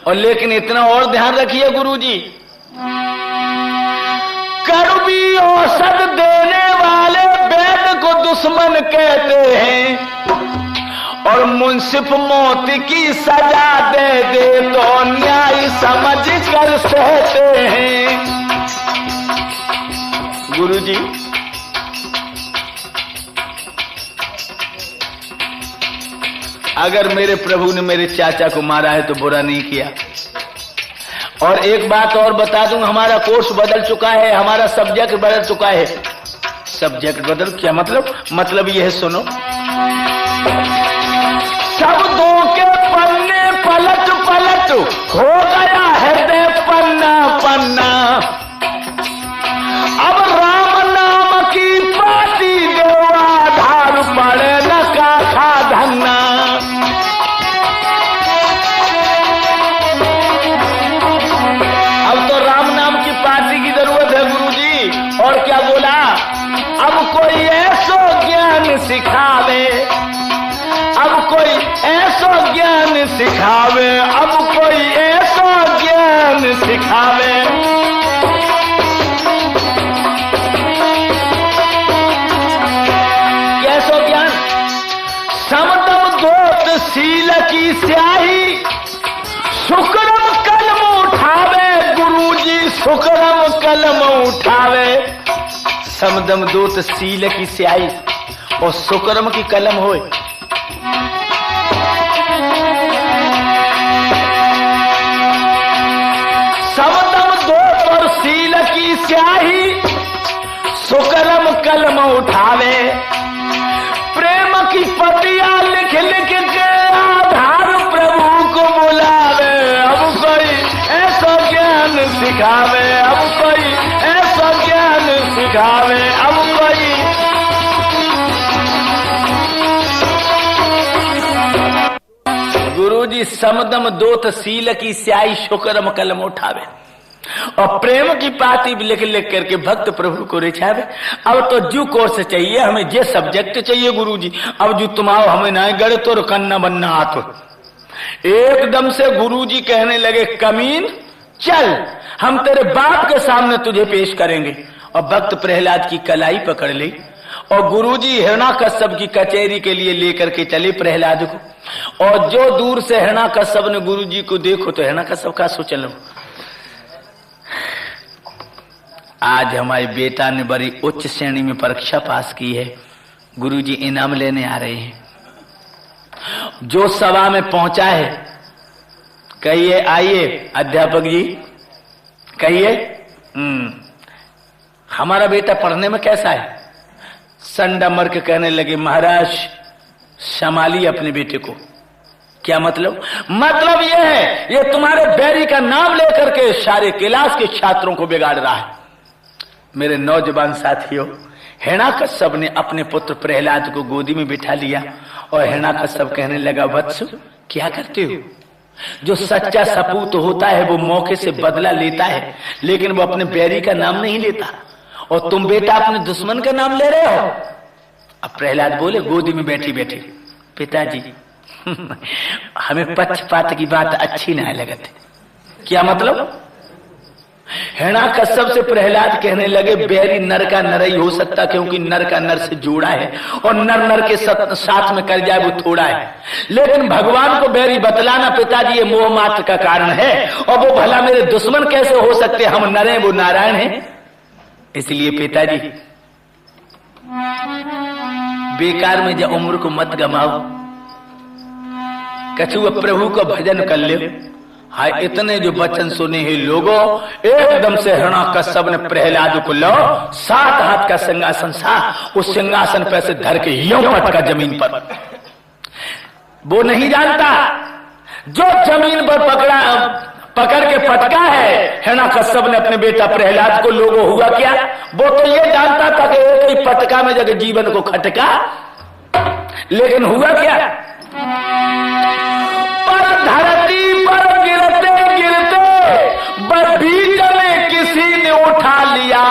और लेकिन इतना और ध्यान रखिए गुरुजी, कड़वी औषध देने वाले वैद्य को दुश्मन कहते हैं और मुंसिफ मौत की सजा दे दे तो न्याय समझ कर सहते हैं। गुरुजी अगर मेरे प्रभु ने मेरे चाचा को मारा है तो बुरा नहीं किया। और एक बात और बता दूं, हमारा कोर्स बदल चुका है, हमारा सब्जेक्ट बदल चुका है। सब्जेक्ट बदल क्या मतलब यह है, सुनो, शब्दों के पन्ने पलट पलट हो गया हृदय पन्ना पन्ना। अब राम नाम की पाती दो आधार पड़े न काखा धन्ना। अब तो राम नाम की पार्टी की जरूरत है गुरुजी। और क्या बोला, अब कोई ऐसो ज्ञान सिखावे कोई ऐसा ज्ञान सिखावे, अब कोई ऐसा ज्ञान सिखावे। कैसो ज्ञान? समदम दोत सील की स्याही, शुक्रम कलम उठावे, गुरुजी शुक्रम कलम उठावे। समदम दोत सील की स्याही और शुक्रम की कलम होए। समदम दोत और सील की स्याही, शुक्रम कलम उठावे। प्रेम की पतिया लिख लिख के आधार प्रभु को बुलावे। अब कोई ऐसा ज्ञान सिखावे, अब कोई ऐसा ज्ञान सिखावे, अब कोई। गुरुजी समदम दोत सील की स्याही, शुक्रम कलम उठावे और प्रेम की पाती भी लिख लिख करके भक्त प्रभु को रिझावे। अब तो जो कोर्स चाहिए, हमें जे सब्जेक्ट चाहिए गुरुजी, अब जो तुम आओ हमें ना गढ़ तो कन्ना बनना आतो। एकदम से गुरुजी कहने लगे, कमीन चल, हम तेरे बाप के सामने तुझे पेश करेंगे। और भक्त प्रहलाद की कलाई पकड़ ली और गुरुजी हिरण्याकश्यप की कचहरी के लिए लेकर के चले प्रहलाद को। और जो दूर से हिरण्याकश्यप ने गुरुजी को देखो तो हिरण्याकश्यप का सोचल, आज हमारे बेटा ने बड़ी उच्च श्रेणी में परीक्षा पास की है, गुरुजी इनाम लेने आ रहे हैं। जो सभा में पहुंचा है कहिए, आइए अध्यापक जी कहिए, हमारा बेटा पढ़ने में कैसा है? संडा मर के कहने लगे, महाराज संभालिए अपने बेटे को। क्या मतलब? मतलब यह है, ये तुम्हारे बैरी का नाम लेकर के सारे क्लास के छात्रों को बिगाड़ रहा है। मेरे नौजवान साथियों, हिरण्याकश्यप ने अपने पुत्र प्रहलाद को गोदी में बिठा लिया और हिरण्याकश्यप कहने लगा, वत्स क्या करते हो? जो सच्चा सपूत होता है वो मौके से बदला लेता है, लेकिन वो अपने बैरी का नाम नहीं लेता। और तुम बेटा अपने दुश्मन का नाम ले रहे हो। अब प्रहलाद बोले गोदी में बैठी बैठी, पिताजी हमें पक्षपात की बात अच्छी नहीं लगती। क्या मतलब? हिरण्याकश्यप से प्रहलाद कहने लगे, बैरी नर का नर ही हो सकता, क्योंकि नर का नर से जोड़ा है और नर नर के साथ में कर जाए वो थोड़ा है। लेकिन भगवान को बैरी बतलाना पिताजी ये मोह मात्र का कारण है, और वो भला मेरे दुश्मन कैसे हो सकते? हम नर हैं, वो नारायण हैं। इसलिए पिताजी बेकार में जब उम्र को मत गमाओ, कछुआ प्रभु को भजन कर ले। हाय, इतने जो वचन सुने हैं लोगों, एकदम से हिरण्याकश्यप ने प्रहलाद को लो 7 हाथ का सिंहासन था, उस सिंहासन पर से धर के यूं पटका जमीन पर। वो नहीं जानता जो जमीन पर पकड़ के पटका है हिरण्याकश्यप ने अपने बेटा प्रहलाद को, लोगों हुआ क्या? वो तो ये जानता था कि एक ही पटका में जगह जीवन को खटका, लेकिन हुआ क्या? पर धरती पर गिरते गिरते बीच में किसी ने उठा लिया।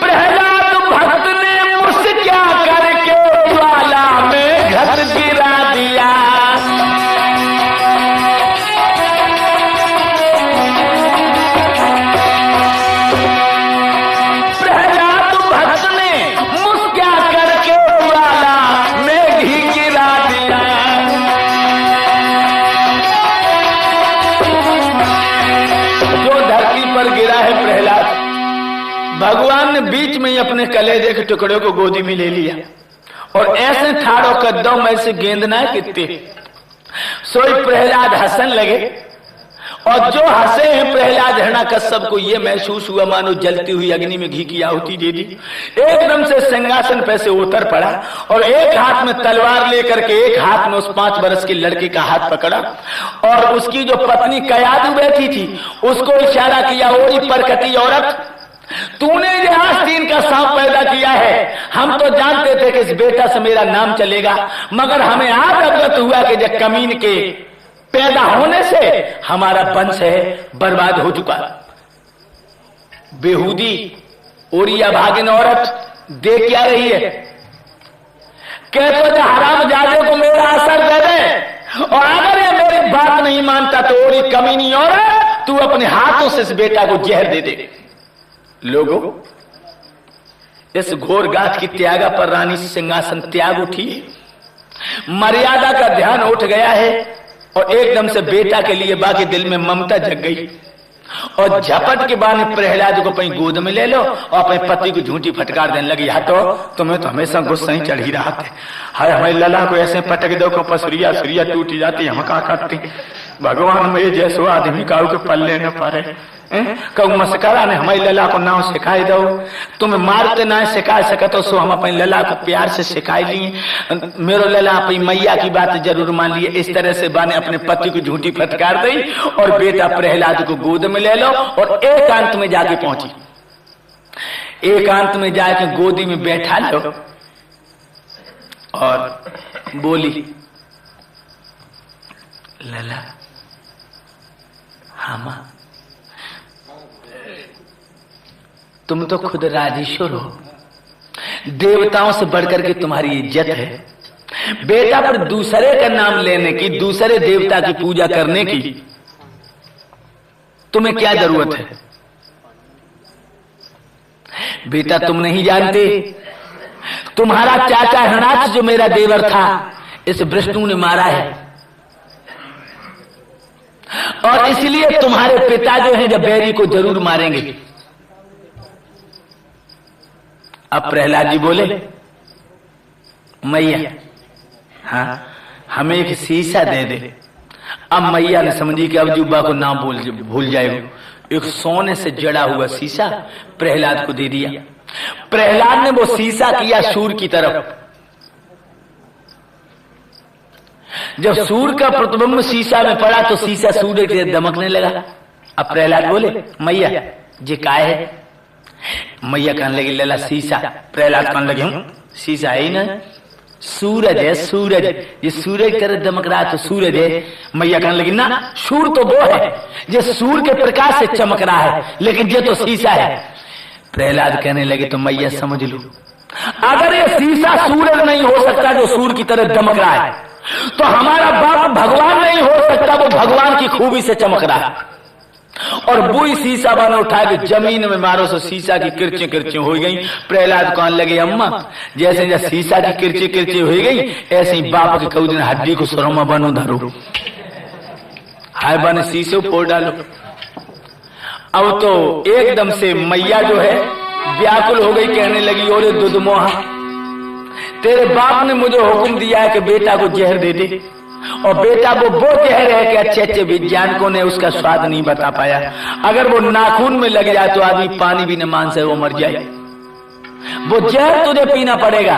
प्रहलाद भक्त ने मुस्क्या करके ज्वाला में घट गिरा दिया। प्रहलाद भक्त ने मुस्क्या करके ज्वाला में घी गिरा दिया। जो धरती पर गिरा है प्रहलाद, भगवान ने बीच में ही अपने कलेजे के टुकड़े को गोदी में ले लिया और ऐसे ठाड़ो कद्दों में से गेंद ना कितने सोई प्रहलाद हंसन लगे। और जो हंसे हैं प्रहलाद, हिरण्याकश्यप को यह महसूस हुआ मानो जलती हुई अग्नि में घी की आहुति दे दी। एकदम से सिंहासन पे से उतर पड़ा और एक हाथ में तलवार लेकर के एक हाथ में उस 5 वर्ष के लड़के का हाथ पकड़ा और उसकी जो पत्नी कयादू बैठी थी उसको इशारा किया, ओरी परकटी औरत, तूने जो आस्तीन का सांप पैदा किया है, हम तो जानते थे कि इस बेटा से मेरा नाम चलेगा, मगर हमें आज अवगत हुआ कि जब कमीन के पैदा होने से हमारा वंश है बर्बाद हो चुका। बेहूदी ओरिया भागिन औरत देख क्या रही है? कहते तो हराम जादे को मेरा असर दे दे, और अगर ये मेरी बात नहीं मानता तो और कमी नहीं हो रहा, तू अपने हाथों से इस बेटा को जहर दे दे। लोगों, इस घोर गाथ की त्यागा पर रानी सिंहासन त्याग उठी, मर्यादा का ध्यान उठ गया है, और एकदम से बेटा के लिए बाकी दिल में ममता जग गई, और झपट के बाद प्रहलाद को अपनी गोद में ले लो और अपने पति को झूठी फटकार देने लगी। हटो, तुम्हें तो हमेशा गुस्सा ही चढ़ ही रहा था। हाय हमारे लला को ऐसे पटक दो को पसुरिया सुरिया टूट जाती, हम कहा करते भगवान में जैसो आदमी काऊ के पल्ले न पारे। कहू मस्करा ने हमारी लला को नाव सिखाई दो, तुम्हें मारते ना सिखा सकते सो हम अपनी लला को प्यार से सिखाई लिए। मेरो लला अपनी मैया की बात जरूर मान लिए। इस तरह से बाने अपने पति को झूठी फटकार दी, और बेटा प्रहलाद को गोद में ले लो, और एकांत में जाके पहुंची। एकांत में जाके गोदी में बैठा लो और बोली, लला हाँ मां, तुम तो खुद राजेश्वर हो, देवताओं से बढ़कर के तुम्हारी इज्जत है। बेटा पर दूसरे का नाम लेने की, दूसरे देवता की पूजा करने की तुम्हें क्या जरूरत है? बेटा तुम नहीं जानते, तुम्हारा चाचा हरणाक्ष जो मेरा देवर था, इस विष्णु ने मारा है, और इसलिए तुम्हारे पिता जो है जब बैरी को जरूर मारेंगे। अब प्रहलाद जी बोले, मैया हाँ हमें एक शीशा दे दे। अब मैया ने समझी कि अब जुब्बा को नाम भूल जाएगा। एक सोने से जड़ा हुआ शीशा प्रहलाद को दे दिया। प्रहलाद ने वो शीशा किया सूर्य की तरफ। जब सूर्य का प्रतिबिंब शीशा में पड़ा तो शीशा सूर्य के दमकने लगा। अब प्रहलाद बोले, मैया ये काय है? मैया कहने लगी, लला शीशा। प्रहलाद कहने लगे, शीशा है ही ना, सूरज है सूरज, ये सूरज की तरह दमक रहा तो सूरज है। मैया कहने लगी, ना सूर्य तो वो है जो सूर्य के प्रकाश से चमक रहा है, लेकिन ये तो शीशा है। प्रहलाद कहने लगे, तो मैया समझ लो, अगर ये शीशा सूरज नहीं हो सकता जो सूर्य की तरह दमक रहा है, तो हमारा बाप भगवान नहीं हो सकता, वो भगवान की खूबी से चमक रहा है। और वो शीशा बना उठा के जमीन में मारो तो शीशा की किरचे किरचे हो गई। प्रहलाद कहने लगे, अम्मा जैसे जैसे शीशा की किरचे किरचे हो गई, ऐसे ही बाप के कऊ दिन हड्डी को सरोमा बनो धरो, हाय बने शीशे फोड़ डालो। अब तो एकदम से मैया जो है व्याकुल हो गई, कहने लगी, ओरे दुधमोहा, तेरे बाप ने मुझे हुक्म दिया है कि बेटा को जहर दे दे, और बेटा वो जहर है कि अच्छे अच्छे वैज्ञानिकों ने उसका स्वाद नहीं बता पाया। अगर वो नाखून में लग जाए तो आदमी पानी भी न मान से वो मर जाए, वो जहर तुझे पीना पड़ेगा।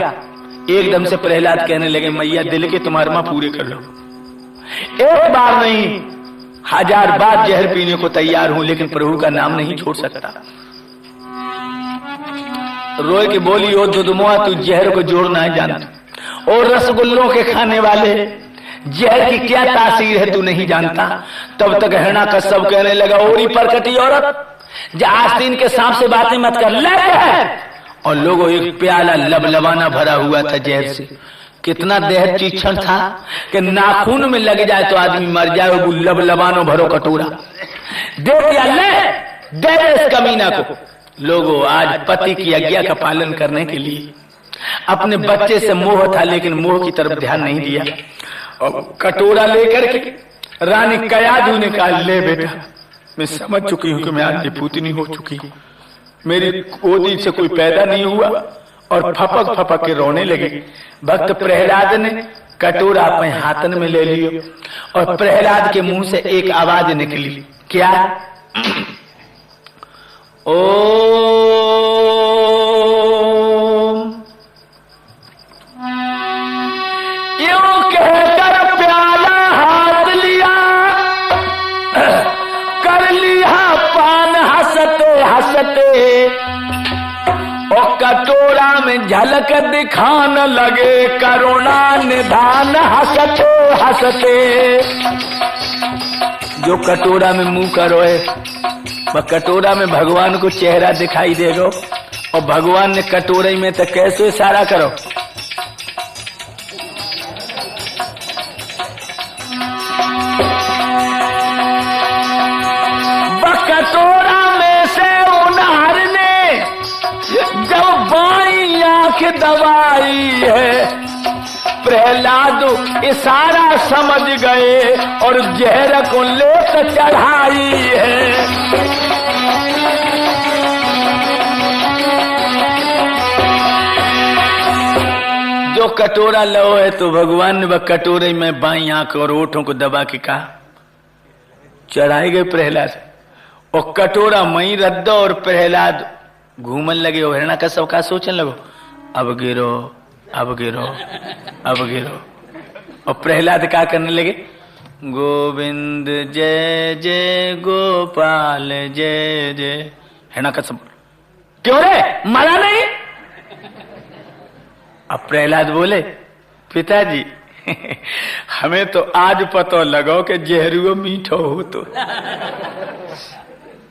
एकदम से प्रहलाद कहने लगे, मैया दिल के तुम अरमा पूरे कर लो, एक बार नहीं 1000 बार जहर पीने को तैयार हूं, लेकिन प्रभु का नाम नहीं छोड़ सकता। रोए के बोली, ओ दुधमुआ तू जहर को जोड़ना है जानता, और रसगुल्लों के खाने वाले जहर की क्या तासीर है तू नहीं जानता। तब तक हिरणा का सब कहने लगा, ओरी परकटी औरत, जो आस्तीन के सांप से बातें मत कर, ले जहर। और लोगों एक प्याला लबलबाना भरा हुआ था जहर से। कितना देह तीक्ष्ण था कि नाखून में लग जाए तो आदमी मर जाए। वो लबलबानो भरो कटोरा दे दिया, ले दे इस कमीना को। लोगों आज पति की आज्ञा का पालन करने के लिए अपने बच्चे से मोह था, लेकिन मोह की तरफ ध्यान नहीं दिया, और कटोरा लेकर के रानी कयाधु ने कहा, ले बेटा मैं समझ चुकी हूं कि मैं आज पूतनी हो चुकी, मेरी गोदी से कोई पैदा नहीं हुआ, और फपक फपक के रोने लगे। भक्त प्रहलाद ने कटोरा अपने हाथन में ले लियो, और प्रहलाद के मुंह से एक आवाज निकली, क्या? ओम। यूं कहकर प्याला हाथ लिया, कर लिया पान हंसते हंसते, और कटोरा में झलक दिखान लगे करुणा निधान हंसते हंसते। जो कटोरा में मुंह करोए, वह कटोरा में भगवान को चेहरा दिखाई देगा, और भगवान ने कटोरे में तो कैसे इशारा करो, प्रहलाद इशारा समझ गए और जहर को लेकर चढ़ाई है। जो कटोरा लो है तो भगवान ने वह कटोरे में बाई आंख और ओठों को दबा के कहा चढ़ाए गए प्रहलाद, और कटोरा मई रद्द और प्रहलाद घूमन लगे और हिरण्याकश्यप का सोचने लगो अब गिरो अब गिरो अब गिरो, और प्रहलाद क्या करने लगे गोविंद जय जय गोपाल जय जय। हिरण्याकश्यप क्यों रे मरा नहीं? अब प्रहलाद बोले पिताजी हमें तो आज पता लगो कि जहरुओ मीठो हो। तो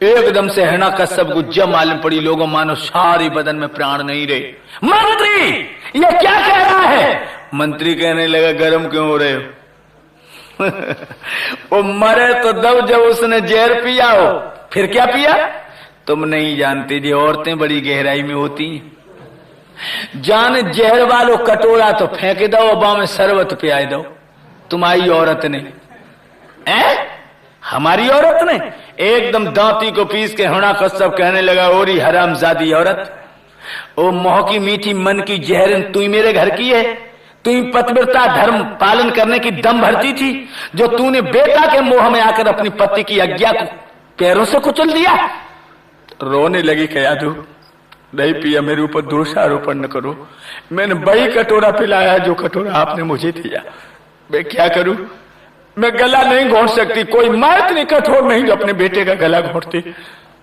एकदम से हिरण्याकश्यप को जब मालूम पड़ी, लोगों मानो सारी बदन में प्राण नहीं रहे। मंत्री ये क्या कह रहा है? मंत्री कहने लगा गर्म क्यों हो रहे हो? वो मरे तो दब जब उसने जहर पिया हो, फिर क्या पिया तुम नहीं जानते जी, औरतें बड़ी गहराई में होती हैं। जान जहर वालो कटोरा तो फेंक दो, अबा में शरबत पिया दो। तुम्हारी औरत ने हमारी औरत ने एकदम दांती को पीस के हिरण्याकश्यप कहने लगा ओरी हरामजादी औरत, ओ मोह की मीठी मन की जहर तू ही मेरे घर की है। तू ही पतिव्रता धर्म पालन करने की दम भरती थी, जो तूने बेटा के मोह में आकर अपनी पति की आज्ञा को पैरों से कुचल दिया। रोने लगी कया तू नहीं पिया, मेरे ऊपर दोषारोपण न करो। मैंने वही कटोरा पिलाया जो कटोरा आपने मुझे दिया। मैं क्या करूं? मैं गला नहीं घोंट सकती, कोई माँ इतनी कठोर नहीं जो अपने बेटे का गला घोंटती।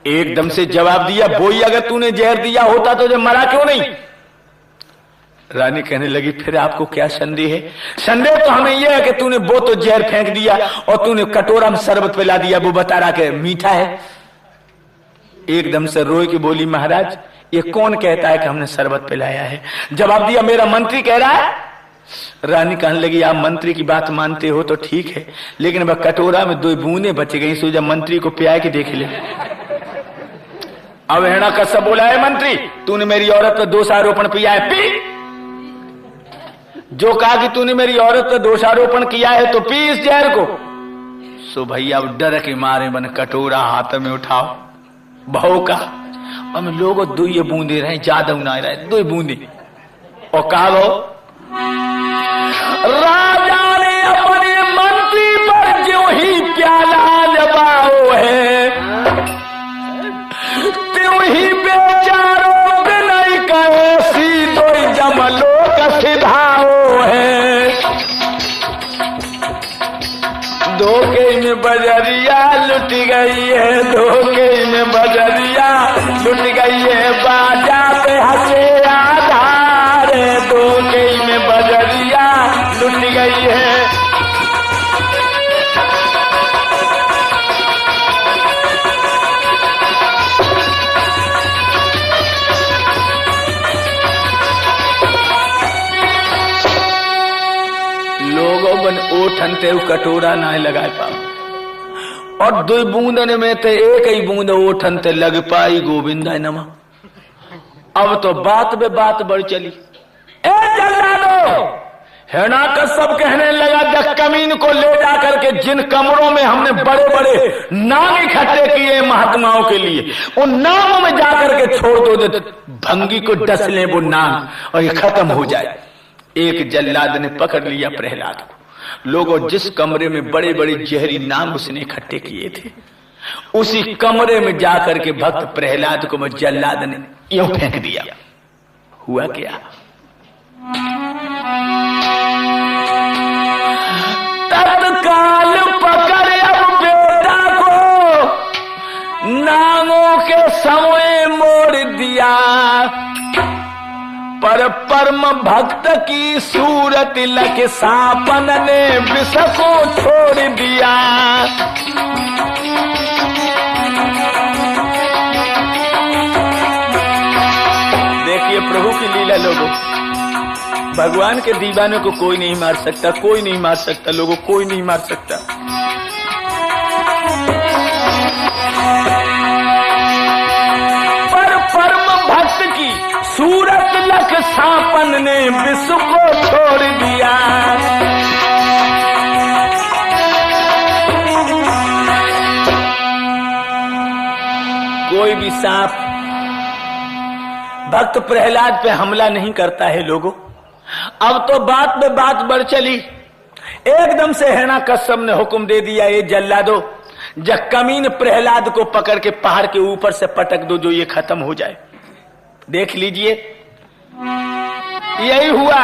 एकदम से जवाब दिया बोई अगर तूने जहर दिया होता तो जब मरा क्यों नहीं? रानी कहने लगी फिर आपको क्या संदेह है? संदेह तो हमें यह है कि तूने वो तो जहर फेंक दिया और तूने कटोरा में शरबत पिला दिया, वो बता रहा कि मीठा है। एकदम से रोए की बोली महाराज ये कौन कहता है कि हमने शरबत पिलाया है? जवाब दिया मेरा मंत्री कह रहा है। रानी कहने लगी आप मंत्री की बात मानते हो तो ठीक है, लेकिन वह कटोरा में 2 बूंदें बच गई, सो जब मंत्री को पिया के देख ले। अब हिरण्याकश्यप बोला है मंत्री तूने मेरी औरत पर दोषारोपण किया है, पी। जो कहा कि तूने मेरी औरत पर दोषारोपण किया है तो पी इस जहर को। सो भैया अब डर के मारे मन कटोरा हाथ में उठाओ, बहु का हम लोग 2 बूंदे रहे, ज्यादा ना रहे, 2 बूंदे। और कहा राजा ने अपने मंत्री पर जो ही प्याला जबाओ है, त्यों ही बेचारों के नहीं कहे सी तो जमलो का सिधाओ है। धोखे में बजरिया लुट गई है, धोखे में बजरिया लुट गई है, बाजा पे हंसे आधार, धोखे में बजरिया लुट गई है। लोगों बन ओठन ते कटोरा ना लगा पाओ, और 2 बूंदन में ते एक ही बूंद ओठन ते लग पाई। गोविंदा नमा अब तो बात बे बात बढ़ चली। ए जल्लादो हिरण्याकश्यप कहने लगा जब कमीन को ले जाकर के जिन कमरों में हमने बड़े बड़े नाम इकट्ठे किए महात्माओं के लिए, उन नामों में जाकर के छोड़ दो, भंगी को डस ले वो नाम और ये खत्म हो जाए। एक जल्लाद ने पकड़ लिया प्रहलाद को। लोगों जिस कमरे में बड़े बड़े जहरी नाम उसने इकट्ठे किए थे, उसी कमरे में जाकर के भक्त प्रहलाद को जल्लाद ने यूं फेंक दिया। हुआ क्या? तत्काल पकड़ अब बेटा को नामों के समय मोड़ दिया, पर परम भक्त की सूरत लख सापन ने विष को छोड़ दिया। देखिए प्रभु की लीला लोगों, भगवान के दीवानों को कोई नहीं मार सकता, कोई नहीं मार सकता लोगों, कोई नहीं मार सकता। पर परम भक्त की सूरत लख सापन ने विश्व को छोड़ दिया। सांप। भक्त प्रहलाद पे हमला नहीं करता है लोगों। अब तो बात में बात बढ़ चली। एकदम से हिरण्याकश्यप ने हुक्म दे दिया, ये जल्लादो, जब कमीन प्रहलाद को पकड़ के पहाड़ के ऊपर से पटक दो, जो ये खत्म हो जाए। देख लीजिए, यही हुआ।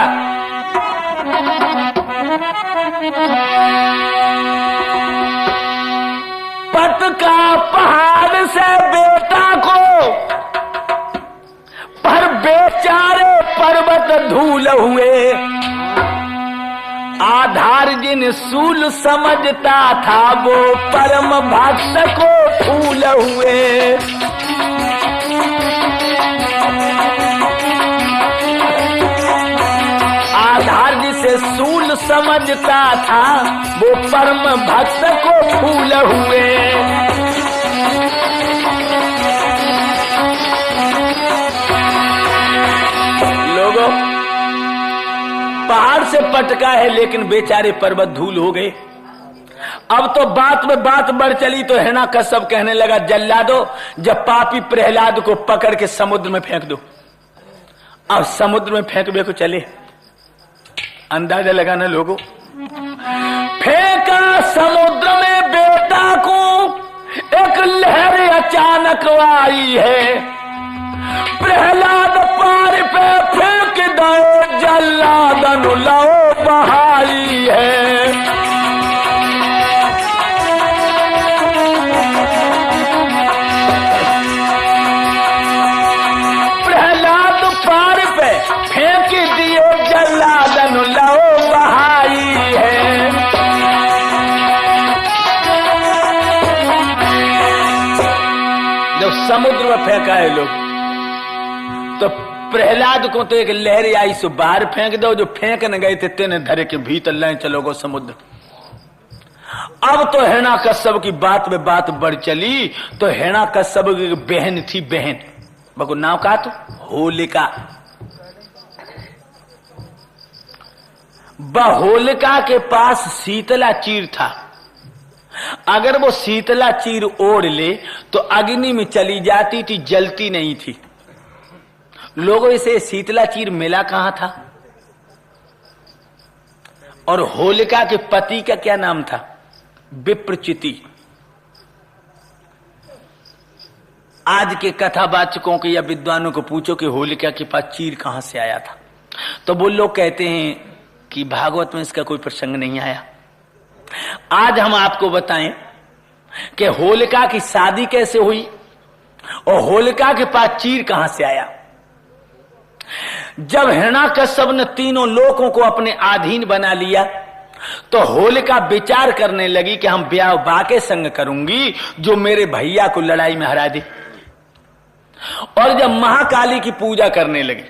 पटका पहाड़ से बेटा को, पर बेचारे पर्वत धूल हुए। आधार जिन सूल समझता था, वो परम भक्त को फूल हुए। आधार जिसे सूल समझता था, वो परम भक्त को फूल हुए। लोगों, पहाड़ से पटका है, लेकिन बेचारे पर्वत धूल हो गए। अब तो बात में बात बढ़ चली, तो हिरण्याकश्यप कहने लगा, जल्लादो, जब पापी प्रहलाद को पकड़ के समुद्र में फेंक दो। अब समुद्र में फेंकने को चले, अंदाजा लगाना लोगों। फेंका समुद्र में बेटा को, एक लहर अचानक आई है। प्रहलाद पार पे फेंक दो, जल्लादन लो बहाई है। प्रहलाद पार पे फेंक दिए, जल्लादन लो बहाई है। जब समुद्र में फेंका है लोग, तो प्रहलाद को तो एक लहर आई, सो बाहर फेंक दो। जो फेंकने गए थे, तेने धरे के भीतर ले चलोगो समुद्र। अब तो हिरण्याकश्यप की बात में बात बढ़ चली। तो हिरण्याकश्यप की बहन थी, बहन बको नाम कहा तो होलिका। होलिका के पास शीतला चीर था। अगर वो शीतला चीर ओढ़ ले तो अग्नि में चली जाती थी, जलती नहीं थी। लोगों, इसे शीतला चीर मिला कहां था? और होलिका के पति का क्या नाम था? विप्रचिति। आज के कथावाचकों के या विद्वानों को पूछो कि होलिका के पास चीर कहां से आया था, तो वो लोग कहते हैं कि भागवत में इसका कोई प्रसंग नहीं आया। आज हम आपको बताएं कि होलिका की शादी कैसे हुई और होलिका के पास चीर कहां से आया। जब हिरण्याकश्यप ने तीनों लोकों को अपने अधीन बना लिया, तो होलिका विचार करने लगी कि हम ब्याह बाके संग करूंगी जो मेरे भैया को लड़ाई में हरा दे। और जब महाकाली की पूजा करने लगी,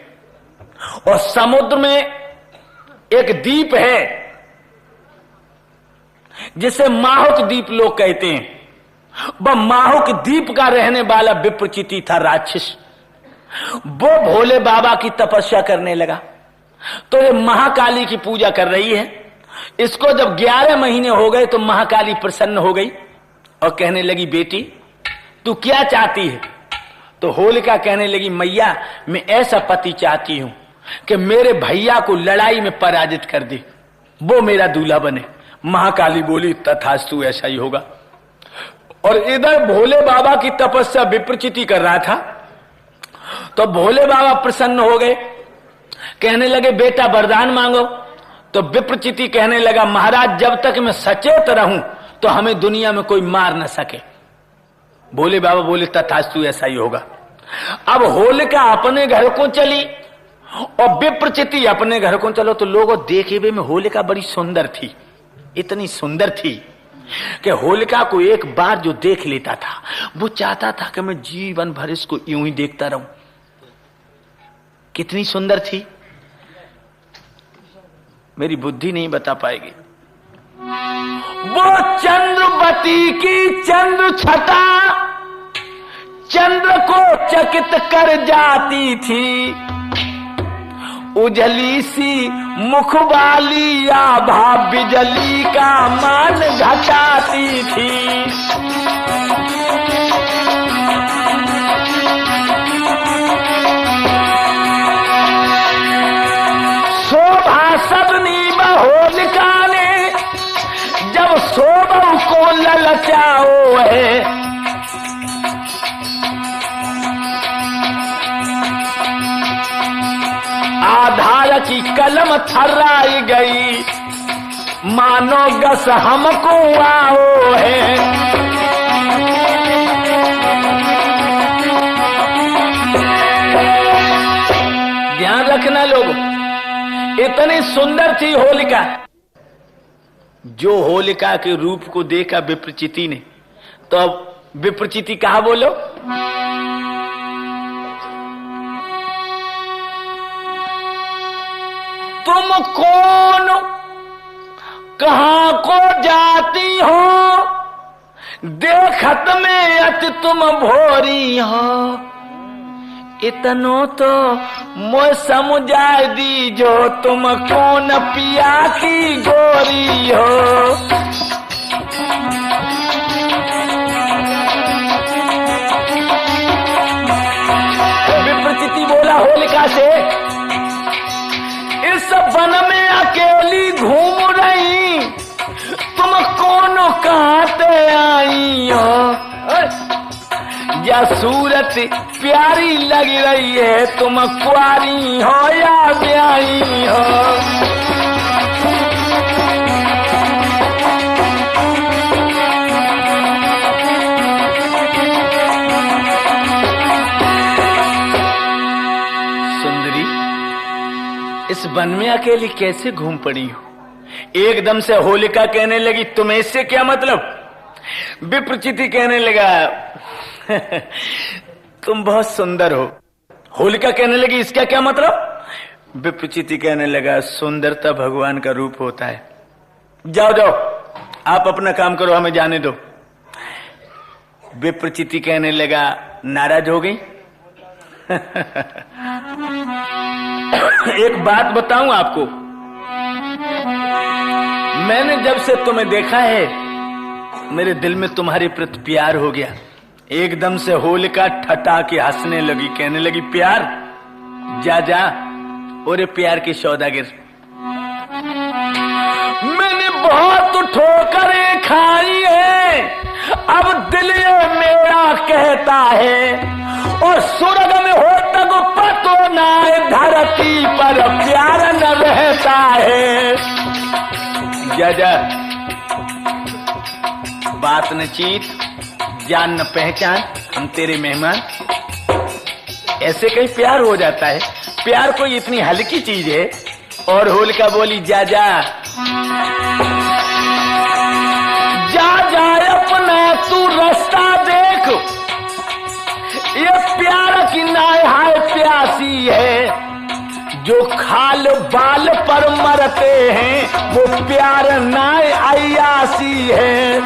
और समुद्र में एक द्वीप है जिसे माहुक द्वीप लोग कहते हैं, वह माहुक द्वीप का रहने वाला विप्रचिति था, राक्षस। वो भोले बाबा की तपस्या करने लगा। तो ये महाकाली की पूजा कर रही है। इसको जब 11 महीने हो गए तो महाकाली प्रसन्न हो गई और कहने लगी, बेटी तू क्या चाहती है? तो होलिका कहने लगी, मैया मैं ऐसा पति चाहती हूं कि मेरे भैया को लड़ाई में पराजित कर दे, वो मेरा दूल्हा बने। महाकाली बोली, तथास्तु, ऐसा ही होगा। और इधर भोले बाबा की तपस्या विप्रचिति कर रहा था। तो भोले बाबा प्रसन्न हो गए, कहने लगे, बेटा वरदान मांगो। तो विप्रचिति कहने लगा, महाराज जब तक मैं सचेत रहूं तो हमें दुनिया में कोई मार न सके। भोले बाबा बोले, तथास्तु, ऐसा ही होगा। अब होलिका अपने घर को चली और विप्रचिति अपने घर को चलो। तो लोगों, देखे हुए में होलिका बड़ी सुंदर थी, इतनी सुंदर थी कि होलिका को एक बार जो देख लेता था वो चाहता था कि मैं जीवन भर इसको यूं ही देखता रहूं। कितनी सुंदर थी, मेरी बुद्धि नहीं बता पाएगी। वो चंद्रवती की चंद्र छटा चंद्र को चकित कर जाती थी। उजली सी मुख वाली आभा बिजली का मान घटाती थी। होलिका ने जब सोबहु को ललचाओ है, आधार की कलम थर्राई गई, मानो गस हमको आओ है। ध्यान रखना लोग, इतनी सुंदर थी होलिका। जो होलिका के रूप को देखा विप्रचिति ने, तो अब विप्रचिति कहा बोलो, तुम कौन, कहां को जाती हो, देखत में अति तुम भोरी हो। इतनो तो मोय समझाए दीजो, तुम कौन पिया की गोरी हो। विप्रचिति बोला होलिका से, इस वन में अकेली घूम रही, तुम कौन कहते आई हो। या सूरत प्यारी लग रही है, तुम कुआरी हो या ब्याही हो। सुंदरी, इस वन में अकेली कैसे घूम पड़ी हो। एकदम से होलिका कहने लगी, तुम्हें इससे क्या मतलब। विप्रचिति कहने लगा, तुम बहुत सुंदर हो। होलिका कहने लगी, इसका क्या मतलब। विप्रचिति कहने लगा, सुंदरता भगवान का रूप होता है। जाओ जाओ, आप अपना काम करो, हमें जाने दो। विप्रचिति कहने लगा, नाराज हो गई। एक बात बताऊं आपको, मैंने जब से तुम्हें देखा है, मेरे दिल में तुम्हारे प्रति प्यार हो गया। एकदम से होलिका ठटा के हंसने लगी, कहने लगी, प्यार, जा जा, और प्यार की सौदागर। मैंने बहुत ठोकरें खाई है, अब दिल ये मेरा कहता है, और स्वर्ग में हो तक पतो ना, धरती पर प्यार न रहता है। जा जा, बात न चीत, जान न पहचान, हम तेरे मेहमान। ऐसे कहीं प्यार हो जाता है। प्यार कोई इतनी हल्की चीज है। और होलिका बोली, जा जा जा जा, अपना तू रास्ता देख, ये प्यार की नाय प्यासी है। जो खाल बाल पर मरते हैं, वो प्यार नाय अयासी है।